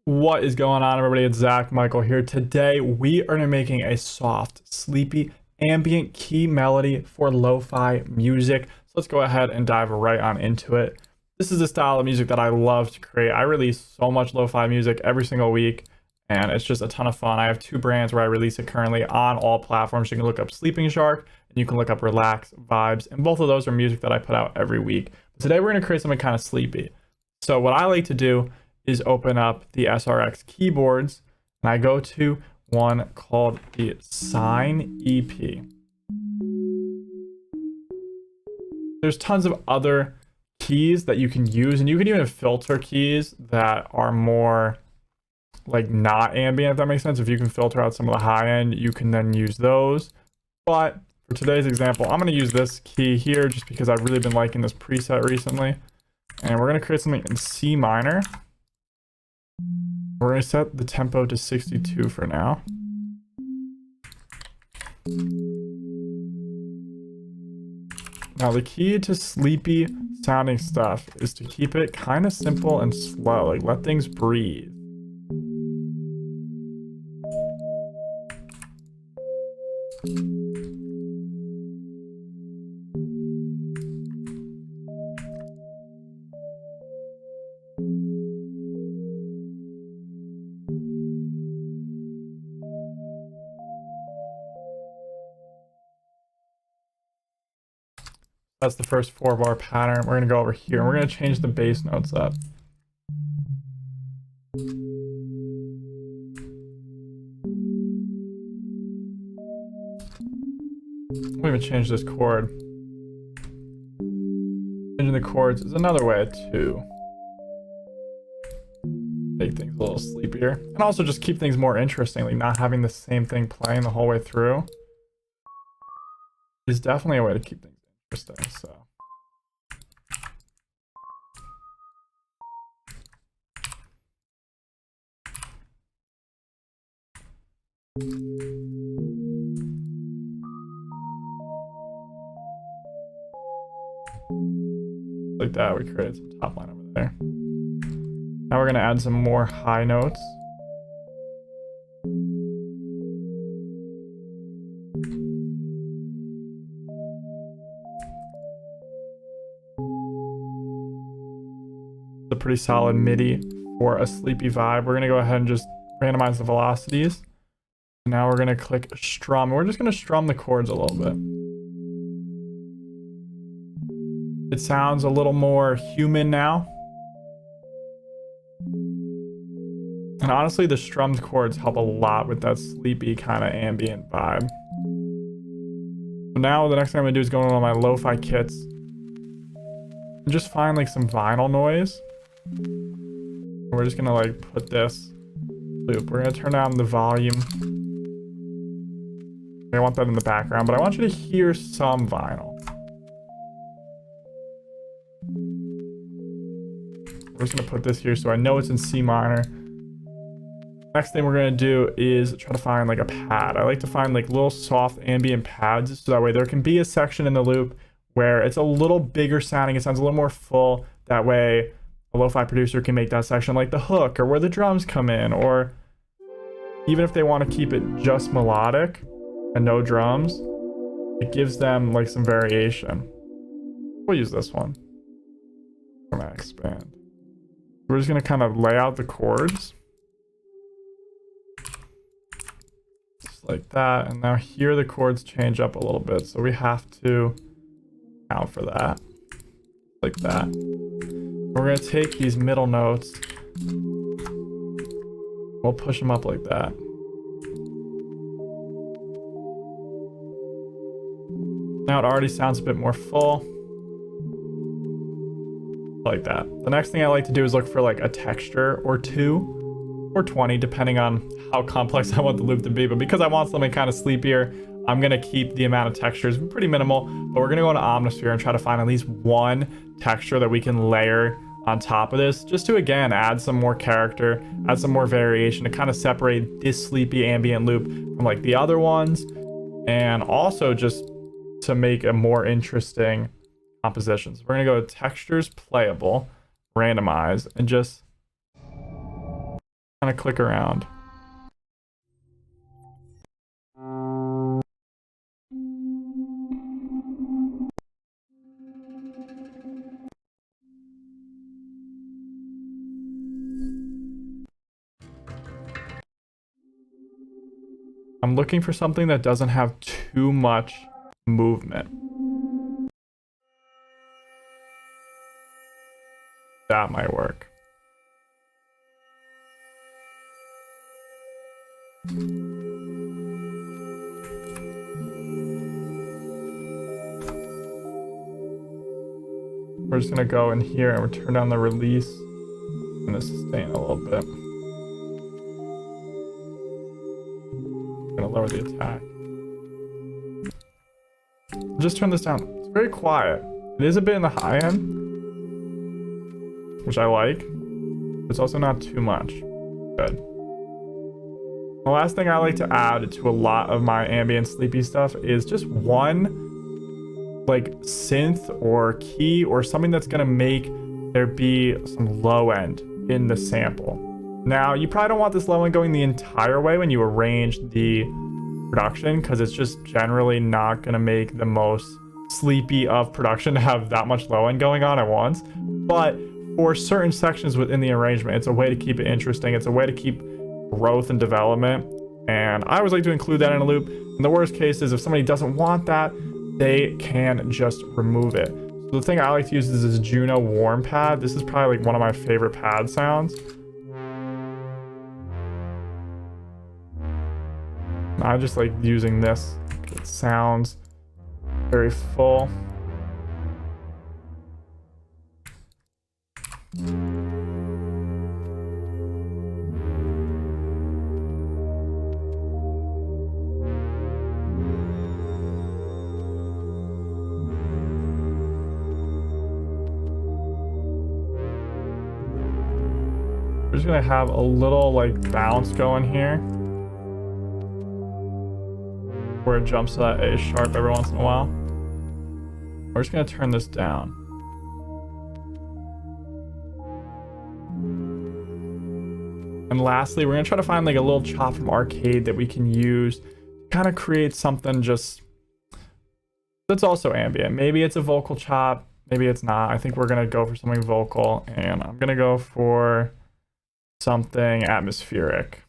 What is going on, everybody? It's TheZachMichael here. Today we are making a soft, sleepy, ambient key melody for lo-fi music. So let's go ahead and dive right on into it. This is a style of music that I love to create. I release so much lo-fi music every single week, and it's just a ton of fun. I have two brands where I release it currently on all platforms. You can look up Sleeping Shark and you can look up Relax Vibes, and both of those are music that I put out every week. But today we're going to create something kind of sleepy. So what I like to do is open up the SRX keyboards, and I go to one called the Sine EP. There's tons of other keys that you can use, and you can even filter keys that are more like not ambient, if that makes sense. If you can filter out some of the high end, you can then use those. But for today's example, I'm going to use this key here just because I've really been liking this preset recently. And we're going to create something in C minor. We're going to set the tempo to 62 for now. Now the key to sleepy sounding stuff is to keep it kind of simple and slow, like let things breathe. That's the first 4-bar pattern. We're going to go over here and we're going to change the bass notes up. We'll even change this chord. Changing the chords is another way to make things a little sleepier. And also just keep things more interesting, like not having the same thing playing the whole way through is definitely a way to keep things interesting. So like that, we created some top line over there. Now we're going to add some more high notes. A pretty solid MIDI for a sleepy vibe. We're going to go ahead and just randomize the velocities. Now we're going to click strum. We're just going to strum the chords a little bit. It sounds a little more human now. And honestly, the strummed chords help a lot with that sleepy kind of ambient vibe. So now the next thing I'm going to do is go on my lo-fi kits and just find like some vinyl noise. We're just going to like put this loop. We're going to turn down the volume. I want that in the background, but I want you to hear some vinyl. We're just going to put this here so I know it's in C minor. Next thing we're going to do is try to find like a pad. I like to find like little soft ambient pads so that way there can be a section in the loop where it's a little bigger sounding. It sounds a little more full. That way a lo-fi producer can make that section like the hook or where the drums come in, or even if they want to keep it just melodic and no drums, it gives them like some variation. We'll use this one. I'm going to expand. We're just going to kind of lay out the chords. Just like that. And now here the chords change up a little bit. So we have to account for that. Like that. We're going to take these middle notes. We'll push them up like that. Now it already sounds a bit more full. Like that. The next thing I like to do is look for like a texture or 2 or 20, depending on how complex I want the loop to be. But because I want something kind of sleepier, I'm going to keep the amount of textures pretty minimal. But we're going to go into Omnisphere and try to find at least one texture that we can layer on top of this, just to again add some more character, add some more variation to kind of separate this sleepy ambient loop from like the other ones, and also just to make a more interesting composition. So we're going to go to textures, playable, randomize, and just kind of click around. I'm looking for something that doesn't have too much movement. That might work. We're just gonna go in here and we'll turn down the release and the sustain a little bit. I'm gonna lower the attack. Just turn this down. It's very quiet. It is a bit in the high end, which I like. But it's also not too much. Good. The last thing I like to add to a lot of my ambient sleepy stuff is just one like synth or key or something that's gonna make there be some low end in the sample. Now, you probably don't want this low end going the entire way when you arrange the production, because it's just generally not gonna make the most sleepy of production to have that much low end going on at once. But for certain sections within the arrangement, it's a way to keep it interesting. It's a way to keep growth and development. And I always like to include that in a loop. And the worst case is if somebody doesn't want that, they can just remove it. So the thing I like to use is this Juno warm pad. This is probably like one of my favorite pad sounds. I just like using this. It sounds very full. We're just gonna have a little like bounce going here, where it jumps to that A sharp every once in a while. We're just gonna turn this down. And lastly, we're gonna try to find like a little chop from arcade that we can use to kind of create something just that's also ambient. Maybe it's a vocal chop, maybe it's not. I think we're gonna go for something vocal, and I'm gonna go for something atmospheric.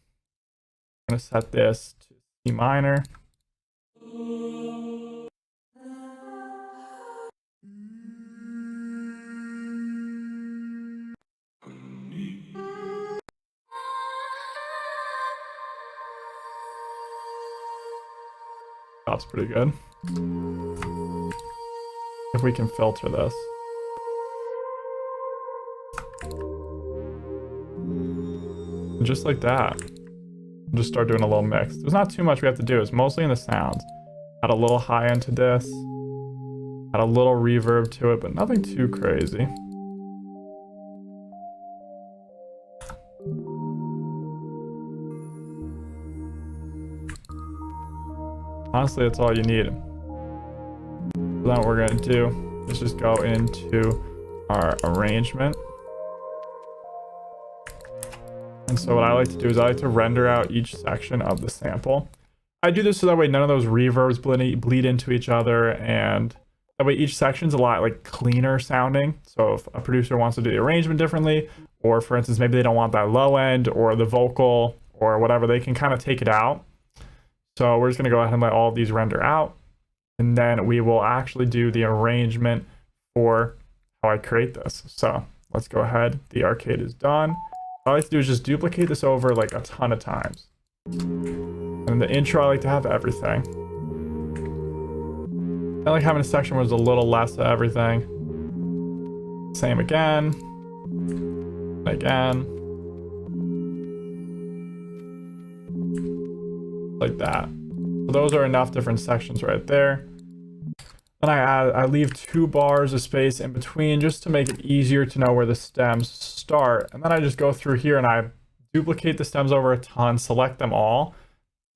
I'm gonna set this to C minor. That's pretty good. If we can filter this. Just like that. Just start doing a little mix. There's not too much we have to do. It's mostly in the sounds. Add a little high end to this. Add a little reverb to it, but nothing too crazy. Honestly, that's all you need. So then what we're gonna do is just go into our arrangement. And so what I like to do is I like to render out each section of the sample. I do this so that way none of those reverbs bleed into each other, and that way each section's a lot like cleaner sounding. So if a producer wants to do the arrangement differently, or for instance, maybe they don't want that low end or the vocal or whatever, they can kind of take it out. So we're just gonna go ahead and let all of these render out, and then we will actually do the arrangement for how I create this. So let's go ahead. The arcade is done. All I like to do is just duplicate this over like a ton of times. And in the intro, I like to have everything. I like having a section where there's a little less of everything. Same again. Again. Like that. So those are enough different sections right there. Then I leave 2 bars of space in between just to make it easier to know where the stems start. And then I just go through here and I duplicate the stems over a ton, select them all,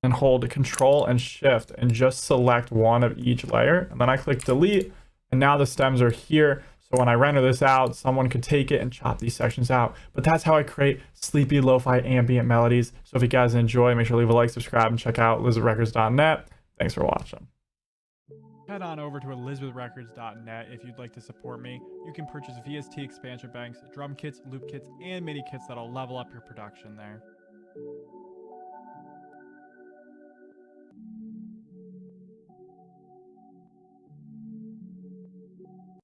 and hold Control and Shift and just select one of each layer. And then I click delete, and now the stems are here. So when I render this out, someone could take it and chop these sections out. But that's how I create sleepy lo-fi ambient melodies. So if you guys enjoy, make sure to leave a like, subscribe, and check out LizardRecords.net. Thanks for watching. Head on over to elizabethrecords.net if you'd like to support me. You can purchase VST expansion banks, drum kits, loop kits, and MIDI kits that'll level up your production there.